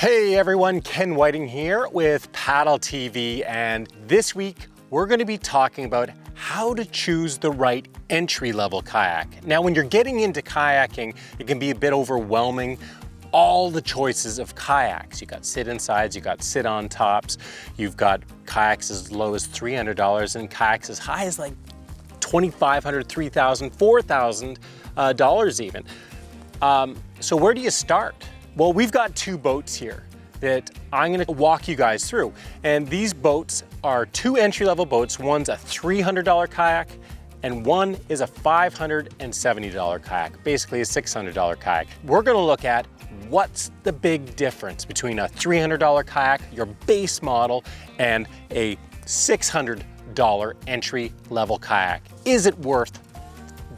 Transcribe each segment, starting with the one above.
Hey everyone, Ken Whiting here with Paddle TV, and this week we're going to be talking about how to choose the right entry-level kayak. Now, when you're getting into kayaking, it can be a bit overwhelming. All the choices of kayaks. You got sit-insides, you got sit-on tops, you've got kayaks as low as $300 and kayaks as high as like $2,500, $3,000, $4,000 even. So where do you start? Well, we've got two boats here that I'm gonna walk you guys through. And these boats are two entry-level boats. One's a $300 kayak and one is a $570 kayak, basically a $600 kayak. We're gonna look at what's the big difference between a $300 kayak, your base model, and a $600 entry-level kayak. Is it worth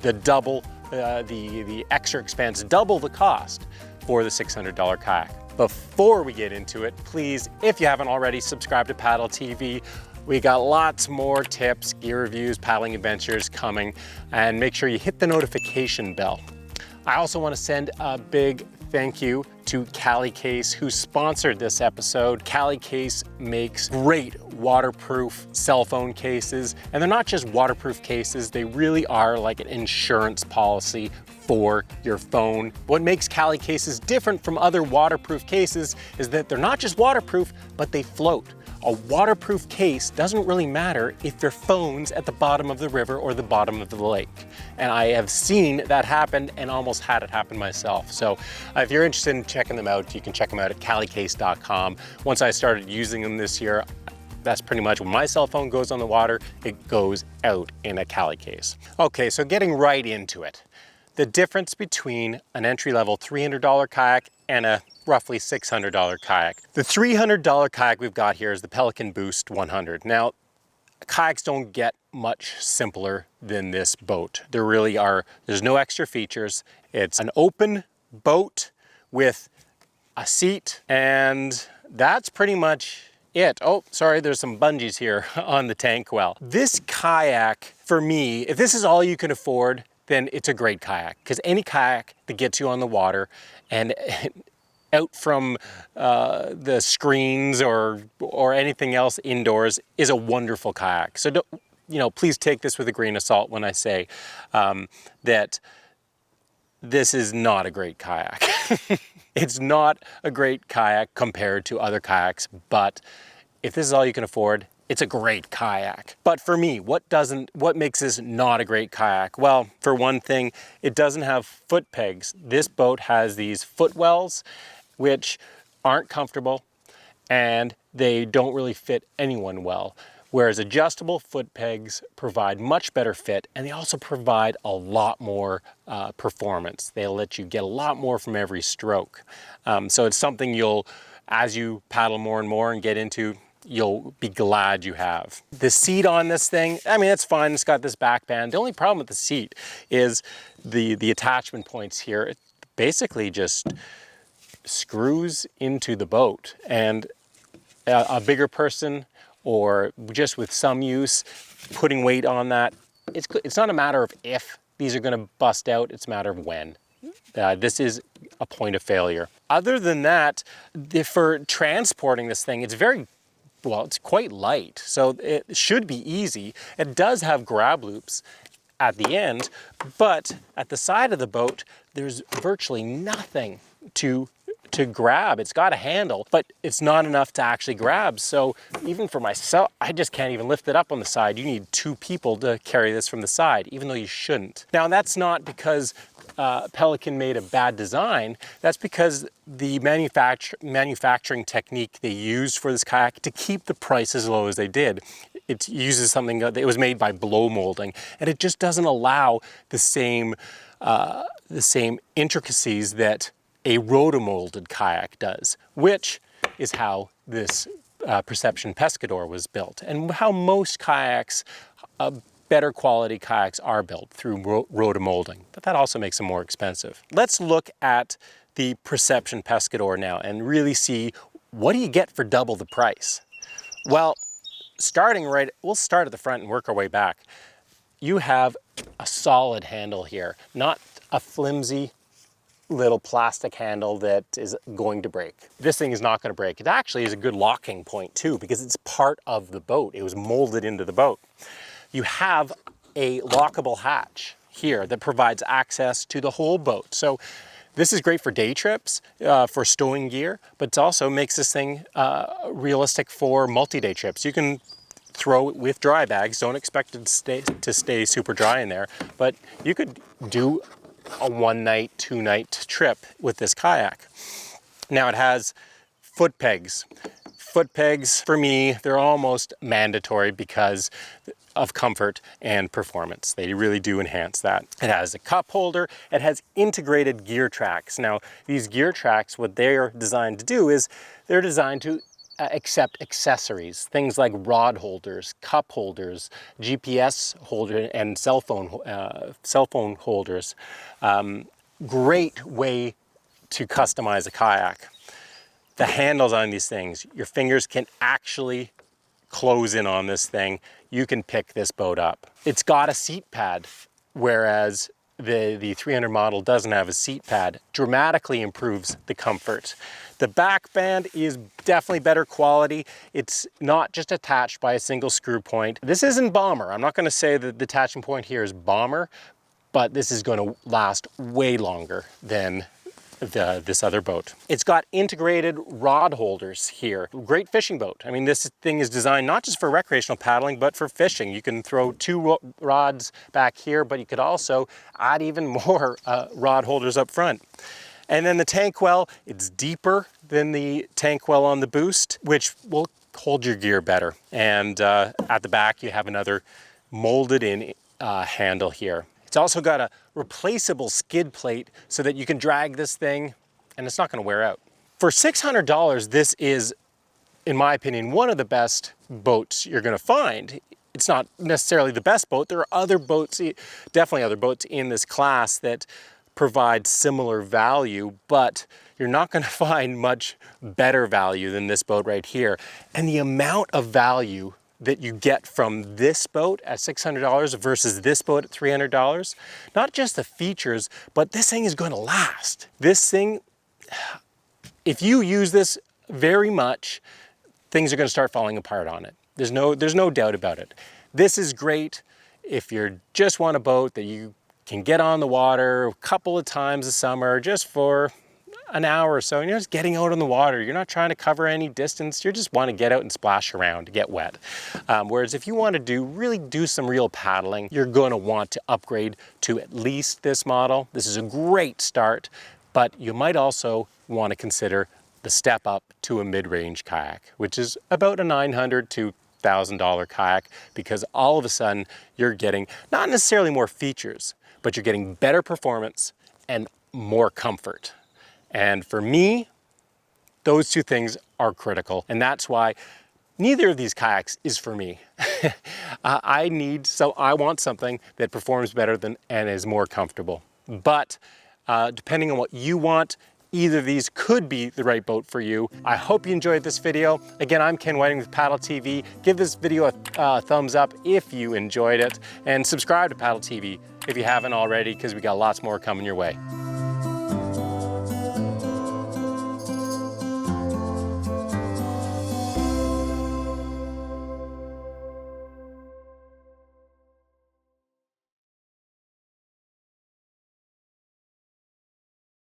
the double, the extra expense, double the cost for the $600 kayak? Before we get into it, please, if you haven't already, subscribe to Paddle TV. We got lots more tips, gear reviews, paddling adventures coming, and make sure you hit the notification bell. I also want to send a big thank you to Kayak, who sponsored this episode. Kayak makes great waterproof cell phone cases, and they're not just waterproof cases, they really are like an insurance policy for your phone. What makes Kayak cases different from other waterproof cases is that they're not just waterproof, but they float. A waterproof case doesn't really matter if your phone's at the bottom of the river or the bottom of the lake. And I have seen that happen and almost had it happen myself. So if you're interested in checking them out, you can check them out at kayak.com. Once I started using them this year, that's pretty much when my cell phone goes on the water, it goes out in a Kayak case. Okay, so getting right into it. The difference between an entry-level $300 kayak and a roughly $600 kayak. The $300 kayak we've got here is the Pelican Boost 100. Now, kayaks don't get much simpler than this boat. There really are, there's no extra features. It's an open boat with a seat, and that's pretty much it. Oh, sorry, there's some bungees here on the tank well. This kayak, for me, if this is all you can afford, then it's a great kayak, because any kayak that gets you on the water and out from the screens or anything else indoors is a wonderful kayak. So, please take this with a grain of salt when I say that this is not a great kayak. It's not a great kayak compared to other kayaks, but if this is all you can afford, it's a great kayak. But for me, what makes this not a great kayak? Well, for one thing, it doesn't have foot pegs. This boat has these footwells, which aren't comfortable, and they don't really fit anyone well. Whereas adjustable foot pegs provide much better fit, and they also provide a lot more performance. They'll let you get a lot more from every stroke. So it's something as you paddle more and more and get into, you'll be glad you have. The seat on this thing, I mean, it's fine. It's got this back band. The only problem with the seat is the attachment points here. It basically just screws into the boat, and a bigger person, or just with some use, putting weight on that, it's not a matter of if these are gonna bust out, it's a matter of when. This is a point of failure. Other than that, for transporting this thing, it's quite light, so it should be easy. It does have grab loops at the end, but at the side of the boat, there's virtually nothing to grab. It's got a handle, but it's not enough to actually grab. So even for myself, I just can't even lift it up on the side. You need two people to carry this from the side, even though you shouldn't. Now, that's not because Pelican made a bad design. That's because the manufacturing technique they used for this kayak to keep the price as low as they did. It uses something that was made by blow molding, and it just doesn't allow the same intricacies that a rotomolded kayak does, which is how this Perception Pescadore was built, and how most kayaks, better quality kayaks, are built through rotomolding, but that also makes them more expensive. Let's look at the Perception Pescadore now and really see, what do you get for double the price? Well, we'll start at the front and work our way back. You have a solid handle here, not a flimsy little plastic handle that is going to break. This thing is not going to break. It actually is a good locking point too, because it's part of the boat. It was molded into the boat. You have a lockable hatch here that provides access to the whole boat. So this is great for day trips, for stowing gear, but it also makes this thing realistic for multi-day trips. You can throw it with dry bags. Don't expect it to stay super dry in there, but you could do a 1-night, 2-night trip with this kayak. Now it has foot pegs. Foot pegs, for me, they're almost mandatory because of comfort and performance. They really do enhance that. It has a cup holder. It has integrated gear tracks. Now, these gear tracks, what they're designed to do is they're designed to accept accessories, things like rod holders, cup holders, GPS holder, and cell phone holders. Great way to customize a kayak. The handles on these things, your fingers can actually close in on this thing. You can pick this boat up. It's got a seat pad, whereas the 300 model doesn't have a seat pad. Dramatically improves the comfort. The back band is definitely better quality. It's not just attached by a single screw point. This isn't bomber. I'm not going to say that the attaching point here is bomber, but this is going to last way longer than this other boat. It's got integrated rod holders here. Great fishing boat. I mean, this thing is designed not just for recreational paddling, but for fishing. You can throw 2 rods back here, but you could also add even more rod holders up front. And then the tank well, it's deeper than the tank well on the Boost, which will hold your gear better. And at the back, you have another molded in handle here. It's also got a replaceable skid plate so that you can drag this thing and it's not going to wear out. For $600, this is, in my opinion, one of the best boats you're going to find. It's not necessarily the best boat. There are other boats, definitely other boats in this class that provide similar value, but you're not going to find much better value than this boat right here. And the amount of value that you get from this boat at $600 versus this boat at $300, not just the features, but this thing is going to last. This thing, if you use this very much, things are going to start falling apart on it. There's no doubt about it. This is great if you just want a boat that you can get on the water a couple of times a summer just for an hour or so, and you're just getting out on the water. You're not trying to cover any distance. You just want to get out and splash around, get wet. Whereas if you want to really do some real paddling, you're going to want to upgrade to at least this model. This is a great start, but you might also want to consider the step up to a mid-range kayak, which is about a $900 to $1,000 kayak, because all of a sudden you're getting not necessarily more features, but you're getting better performance and more comfort. And for me, those two things are critical. And that's why neither of these kayaks is for me. I want something that performs better and is more comfortable. But depending on what you want, either of these could be the right boat for you. I hope you enjoyed this video. Again, I'm Ken Whiting with Paddle TV. Give this video a thumbs up if you enjoyed it, and subscribe to Paddle TV if you haven't already, because we got lots more coming your way.